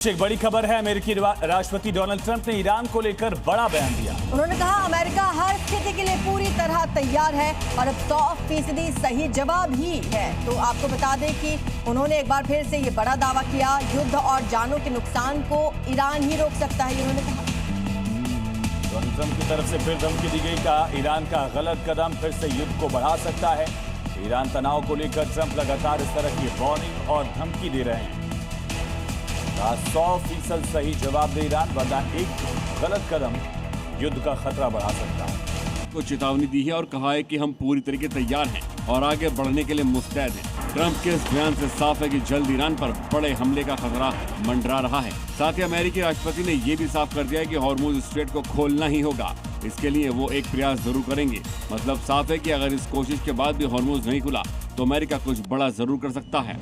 एक बड़ी खबर है। अमेरिकी राष्ट्रपति डोनाल्ड ट्रंप ने ईरान को लेकर बड़ा बयान दिया। उन्होंने कहा अमेरिका हर स्थिति के लिए पूरी तरह तैयार है और अब 100% सही जवाब ही है। तो आपको बता दें कि उन्होंने एक बार फिर से ये बड़ा दावा किया, युद्ध और जानों के नुकसान को ईरान ही रोक सकता है, उन्होंने कहा। डोनाल्ड ट्रंप की तरफ से फिर धमकी दी गई, कहा ईरान का गलत कदम फिर से युद्ध को बढ़ा सकता है। ईरान तनाव को लेकर ट्रंप लगातार इस तरह की वार्निंग और धमकी दे रहे हैं। 100% सही जवाब दे ईरान, वरना एक गलत कदम युद्ध का खतरा बढ़ा सकता है। को चेतावनी दी है और कहा है कि हम पूरी तरीके तैयार हैं और आगे बढ़ने के लिए मुस्तैद हैं। ट्रंप के इस बयान से साफ है कि जल्द ईरान पर बड़े हमले का खतरा मंडरा रहा है। साथ ही अमेरिकी राष्ट्रपति ने ये भी साफ कर दिया है कि हॉर्मुज स्ट्रेट को खोलना ही होगा। इसके लिए वो एक प्रयास जरूर करेंगे। मतलब साफ है कि अगर इस कोशिश के बाद भी हॉर्मुज नहीं खुला तो अमेरिका कुछ बड़ा जरूर कर सकता है।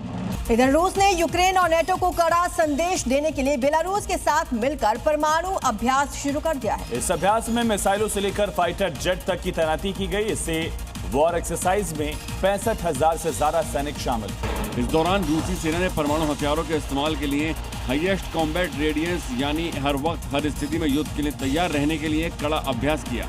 इधर रूस ने यूक्रेन और नेटो को कड़ा संदेश देने के लिए बेलारूस के साथ मिलकर परमाणु अभ्यास शुरू कर दिया है। इस अभ्यास में मिसाइलों से लेकर फाइटर जेट तक की तैनाती की गई। इससे वॉर एक्सरसाइज में 65,000 से ज्यादा सैनिक शामिल। इस दौरान रूसी सेना ने परमाणु हथियारों के इस्तेमाल के लिए हाईएस्ट कॉम्बैट रेडियस यानी हर वक्त हर स्थिति में युद्ध के लिए तैयार रहने के लिए कड़ा अभ्यास किया।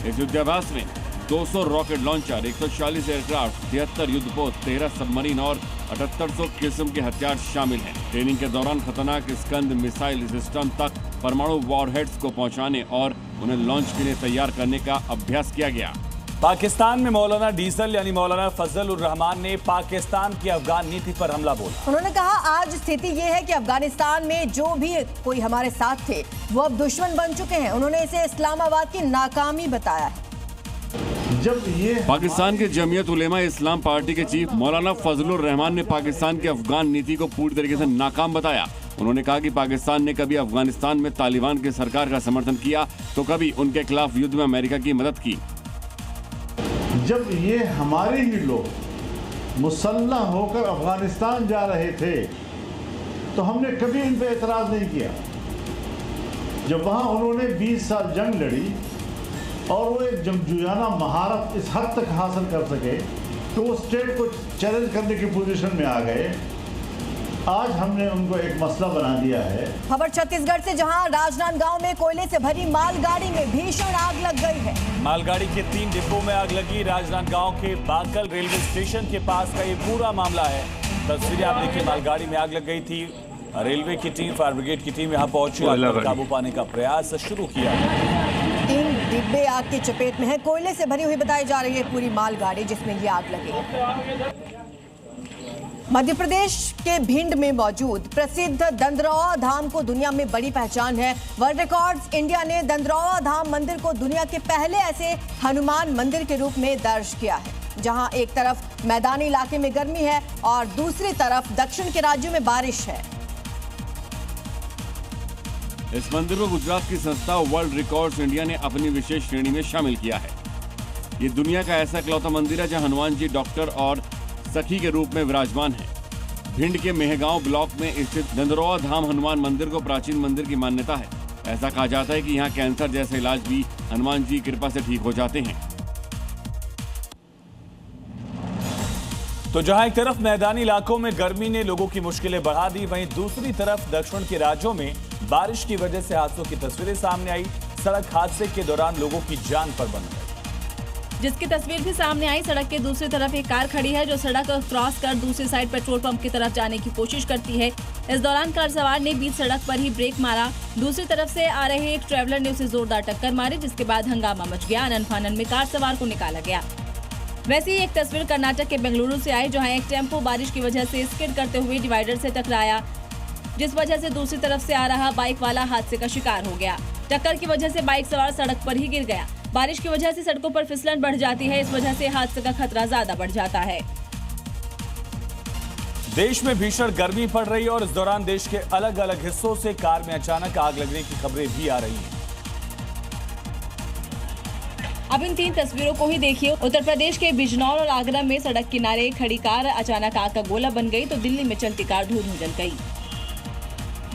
इस युद्धाभ्यास में 200 रॉकेट लॉन्चर, 140 एयरक्राफ्ट, 73 युद्धपोत, 13 सबमरीन और 7800 किस्म के हथियार शामिल हैं। ट्रेनिंग के दौरान खतरनाक स्कंद मिसाइल सिस्टम तक परमाणु वॉरहेड्स को पहुंचाने और उन्हें लॉन्च के लिए तैयार करने का अभ्यास किया गया। पाकिस्तान में मौलाना डीजल यानी मौलाना फजल उर रहमान ने पाकिस्तान की अफगान नीति पर हमला बोला। उन्होंने कहा आज स्थिति ये है कि अफगानिस्तान में जो भी कोई हमारे साथ थे वो अब दुश्मन बन चुके हैं। उन्होंने इसे इस्लामाबाद की नाकामी बताया है। जब ये पाकिस्तान के जमीयत उलेमा इस्लाम पार्टी के चीफ मौलाना फजलुर रहमान ने पाकिस्तान की अफगान नीति को पूरी तरीके से नाकाम बताया। उन्होंने कहा कि पाकिस्तान ने कभी अफगानिस्तान में तालिबान की सरकार का समर्थन किया तो कभी उनके खिलाफ युद्ध में अमेरिका की मदद की। जब ये हमारे ही लोग मुसल्लह होकर अफगानिस्तान जा रहे थे तो हमने कभी इन पर एतराज नहीं किया। जब वहां उन्होंने 20 साल जंग लड़ी और वो एक जंगजुयाना महारत इस हद तक हासिल कर सके तो वो स्टेट को चैलेंज करने की पोजीशन में आ गए। आज हमने उनको एक मसला बना दिया है। खबर छत्तीसगढ़ से, जहां राजनांदगांव में कोयले से भरी मालगाड़ी में भीषण आग लग गई है। मालगाड़ी के 3 डिब्बों में आग लगी। राजनांदगांव के बाकल रेलवे स्टेशन के पास का ये पूरा मामला है। तस्वीरें आप देखिए, मालगाड़ी में आग लग गई थी। रेलवे की टीम, फायर ब्रिगेड की टीम यहाँ पहुंची और काबू पाने का प्रयास शुरू किया। 3 डिब्बे आग की चपेट में है। कोयले से भरी हुई बताई जा रही है पूरी मालगाड़ी जिसमें ये आग लगी। मध्य प्रदेश के भिंड में मौजूद प्रसिद्ध दंदरौआ धाम को दुनिया में बड़ी पहचान है। वर्ल्ड रिकॉर्ड्स इंडिया ने दंदरौआ धाम मंदिर को दुनिया के पहले ऐसे हनुमान मंदिर के रूप में दर्ज किया है, जहां एक तरफ मैदानी इलाके में गर्मी है और दूसरी तरफ दक्षिण के राज्यों में बारिश है। इस मंदिर को गुजरात की संस्था वर्ल्ड रिकॉर्ड्स इंडिया ने अपनी विशेष श्रेणी में शामिल किया है। ये दुनिया का ऐसा इकलौता मंदिर है जहां हनुमान जी डॉक्टर और सखी के रूप में विराजमान है। भिंड के मेहगांव ब्लॉक में स्थित दंदरौआ धाम हनुमान मंदिर को प्राचीन मंदिर की मान्यता है। ऐसा कहा जाता है कि यहाँ कैंसर जैसे इलाज भी हनुमान जी की कृपा से ठीक हो जाते हैं। तो जहां एक तरफ मैदानी इलाकों में गर्मी ने लोगों की मुश्किलें बढ़ा दी, वहीं दूसरी तरफ दक्षिण के राज्यों में बारिश की वजह से हादसों की तस्वीरें सामने आई। सड़क हादसे के दौरान लोगों की जान पर बन गई, जिसकी तस्वीर भी सामने आई। सड़क के दूसरी तरफ एक कार खड़ी है जो सड़क क्रॉस कर दूसरी साइड पेट्रोल पंप की तरफ जाने की कोशिश करती है। इस दौरान कार सवार ने बीच सड़क पर ही ब्रेक मारा। दूसरी तरफ से आ रहे एक ट्रैवलर ने उसे जोरदार टक्कर मारी, जिसके बाद हंगामा मच गया। आनन फानन में कार सवार को निकाला गया। वैसी ही एक तस्वीर कर्नाटक के बेंगलुरु से आई, जहाँ एक टेम्पो बारिश की वजह से स्किड करते हुए डिवाइडर से टकराया, जिस वजह से दूसरी तरफ से आ रहा बाइक वाला हादसे का शिकार हो गया। टक्कर की वजह से बाइक सवार सड़क पर ही गिर गया। बारिश की वजह से सड़कों पर फिसलन बढ़ जाती है, इस वजह से हादसे का खतरा ज्यादा बढ़ जाता है। देश में भीषण गर्मी पड़ रही है और इस दौरान देश के अलग अलग हिस्सों से कार में अचानक आग लगने की खबरें भी आ रही हैं। अब इन 3 तस्वीरों को ही देखिए। उत्तर प्रदेश के बिजनौर और आगरा में सड़क किनारे खड़ी कार अचानक आग का गोला बन गई तो दिल्ली में चलती कार धूम जल गई।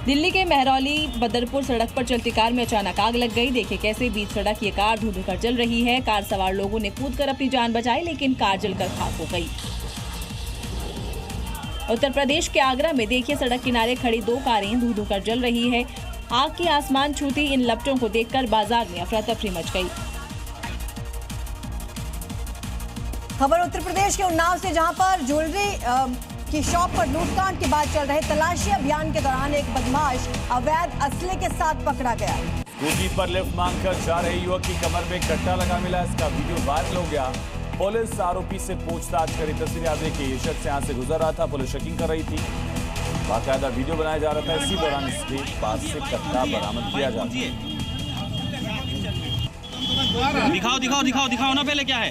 दिल्ली के मेहरौली बदरपुर सड़क पर चलती कार में अचानक आग लग गई। देखिए कैसे बीच सड़क ये कार धू कर जल रही है। कार सवार लोगों ने कूदकर अपनी जान बचाई, लेकिन कार जलकर खाक हो गई। उत्तर प्रदेश के आगरा में देखिए सड़क किनारे खड़ी 2 कारें धू-धू कर जल रही है। आग की आसमान छूती इन लपटों को देखकर बाजार में अफरा तफरी मच गई। खबर उत्तर प्रदेश के उन्नाव से, जहां पर ज्वेलरी की शॉप पर लूटकांड के बाद चल रहे तलाशी अभियान के दौरान एक बदमाश अवैध असले के साथ पकड़ा गया। स्कूटी पर लिफ्ट मांगकर जा रहे युवक की कमर में कट्टा लगा मिला। इसका वीडियो वायरल हो गया। पुलिस आरोपी से पूछताछ करी। तस्वीरें आप देखिए, ये शख्स यहाँ से गुजर रहा था, पुलिस चेकिंग कर रही थी। बाकायदा वीडियो बनाया जा रहा था। इसी दौरान इसके पास से कट्टा बरामद किया जा रहा था। दिखाओ ना पहले क्या है।